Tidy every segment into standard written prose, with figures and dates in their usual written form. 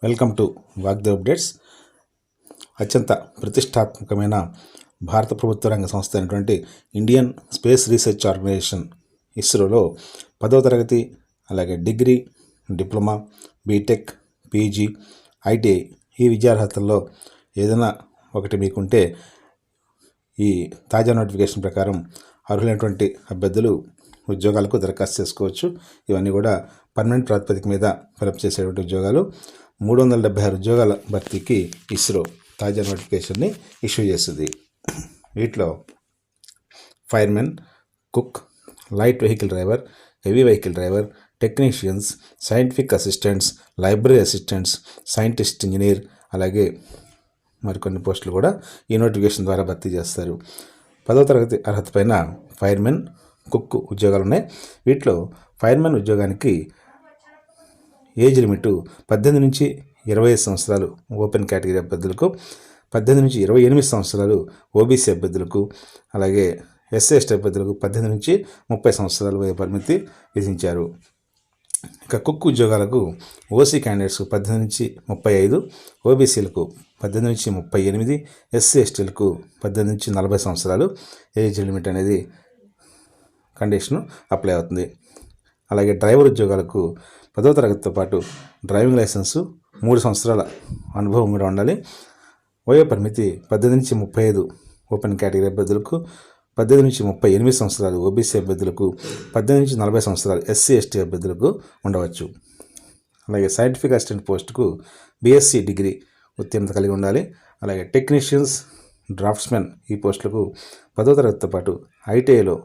Welcome to Vagdev updates. అత్యంత ప్రతిష్టాత్మకమైన భారత ప్రభుత్వ రంగ సంస్థ అయినటువంటి ఇండియన్ స్పేస్ రీసెర్చ్ ఆర్గనైజేషన్ ఇస్రోలో 10వ తరగతి, అలాగే degree, diploma, BTech, PG, ITI ఈ విద్యార్హతల్లో ఏదైనా ఒకటి మీకుంటే ఈ తాజా నోటిఫికేషన్ ప్రకారం అర్హులైనటువంటి అభ్యర్థులు ఉద్యోగాలకు దరఖాస్తు చేసుకోవచ్చు. ఇవన్నీ కూడా పర్మనెంట్ ప్రాతిపదిక మీద ఫిలప్ చేసేటువంటి ఉద్యోగాలు. 376 ఉద్యోగాల భర్తీకి ఇస్రో తాజా నోటిఫికేషన్ని ఇష్యూ చేస్తుంది. వీటిలో firemen, cook, light vehicle driver, heavy vehicle driver, technicians, scientific assistants, library assistants, scientist engineer, అలాగే మరికొన్ని పోస్టులు కూడా ఈ నోటిఫికేషన్ ద్వారా భర్తీ చేస్తారు. 10వ తరగతి అర్హత పైన ఫైర్మెన్, కుక్ ఉద్యోగాలు ఉన్నాయి. వీటిలో ఫైర్మెన్ ఉద్యోగానికి ఏజ్ లిమిట్ 18 నుంచి 25 సంవత్సరాలు ఓపెన్ కేటగిరీ అభ్యర్థులకు, 18 నుంచి 28 సంవత్సరాలు ఓబీసీ అభ్యర్థులకు, అలాగే ఎస్సీ ఎస్టీ అభ్యర్థులకు 18 నుంచి 30 సంవత్సరాలు వయ పరిమితి విధించారు. ఇక కుక్ ఉద్యోగాలకు ఓసీ క్యాండిడేట్స్కు 18 నుంచి 35, ఓబీసీలకు 18 నుంచి 38, ఎస్సీ ఎస్టీలకు 18 నుంచి 40 సంవత్సరాలు ఏజ్ లిమిట్ అనేది కండిషను అప్లై అవుతుంది. అలాగే డ్రైవర్ ఉద్యోగాలకు 10వ తరగతితో పాటు డ్రైవింగ్ లైసెన్సు 3 సంవత్సరాల అనుభవం కూడా ఉండాలి. వయో పరిమితి 18 నుంచి 35 ఓపెన్ కేటగిరీ అభ్యర్థులకు, 18 నుంచి 38 సంవత్సరాలు ఓబీసీ అభ్యర్థులకు, 18 నుంచి 40 సంవత్సరాలు ఎస్సీ ఎస్టీ అభ్యర్థులకు ఉండవచ్చు. అలాగే సైంటిఫిక్ అసిస్టెంట్ పోస్టుకు బీఎస్సీ డిగ్రీ ఉత్తీర్ణత కలిగి ఉండాలి. అలాగే టెక్నీషియన్స్, డ్రాఫ్ట్స్మెన్ ఈ పోస్టులకు 10వ తరగతితో పాటు ఐటీఐలో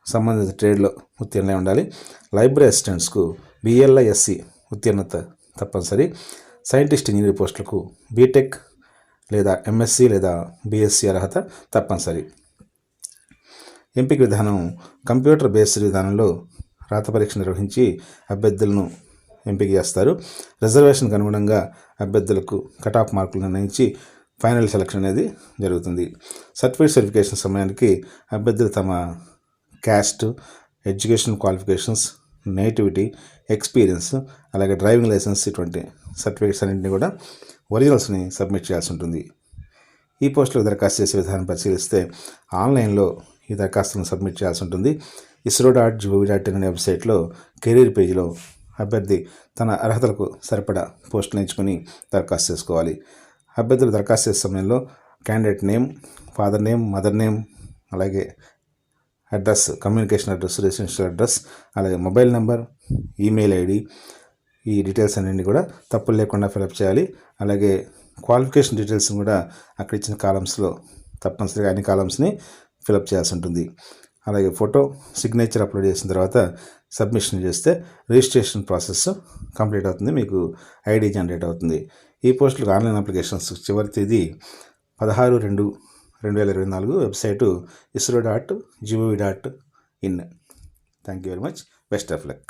సంబంధిత ట్రేడ్లో ఉత్తీర్ణమై ఉండాలి. లైబ్రరీ అసిస్టెంట్స్కు బిఎల్ఐఎస్సి ఉత్తీర్ణత తప్పనిసరి. సైంటిస్ట్ ఇంజనీర్ పోస్టులకు బీటెక్ లేదా ఎంఎస్సి లేదా బీఎస్సీ అర్హత తప్పనిసరి. ఎంపిక విధానం కంప్యూటర్ బేస్డ్ విధానంలో రాత పరీక్ష నిర్వహించి అభ్యర్థులను ఎంపిక చేస్తారు. రిజర్వేషన్కి అనుగుణంగా అభ్యర్థులకు కట్ ఆఫ్ మార్కులు నిర్ణయించి ఫైనల్ సెలక్షన్ అనేది జరుగుతుంది. సర్టిఫికేట్ వెరిఫికేషన్ సమయానికి అభ్యర్థులు తమ caste, education qualifications, nativity, experience, అలాగే డ్రైవింగ్ లైసెన్స్ ఇటువంటి సర్టిఫికేట్స్ అన్నింటినీ కూడా ఒరిజినల్స్ని సబ్మిట్ చేయాల్సి ఉంటుంది. ఈ పోస్టులకు దరఖాస్తు చేసే విధానం పరిశీలిస్తే ఆన్లైన్లో ఈ దరఖాస్తులను సబ్మిట్ చేయాల్సి ఉంటుంది. isro.gov.in అనే వెబ్సైట్లో కెరీర్ పేజీలో అభ్యర్థి తన అర్హతలకు సరిపడా పోస్టులు ఎంచుకొని దరఖాస్తు చేసుకోవాలి. అభ్యర్థులు దరఖాస్తు చేసే సమయంలో candidate name, father name, mother name, అలాగే address, communication address, residential address, అలాగే మొబైల్ నెంబర్, ఈమెయిల్ ఐడి ఈ డీటెయిల్స్ అన్నింటినీ కూడా తప్పులు లేకుండా ఫిలప్ చేయాలి. అలాగే క్వాలిఫికేషన్ డీటెయిల్స్ కూడా అక్కడ ఇచ్చిన కాలమ్స్లో తప్పనిసరిగా అన్ని కాలమ్స్ని ఫిలప్ చేయాల్సి ఉంటుంది. అలాగే ఫోటో, సిగ్నేచర్ అప్లోడ్ చేసిన తర్వాత సబ్మిషన్ చేస్తే రిజిస్ట్రేషన్ ప్రాసెస్ కంప్లీట్ అవుతుంది, మీకు ఐడి జనరేట్ అవుతుంది. ఈ పోస్టులకు ఆన్లైన్ అప్లికేషన్స్ చివరి తేదీ 16/2/2024. Website isro.gov.in. Thank you very much. Best of luck.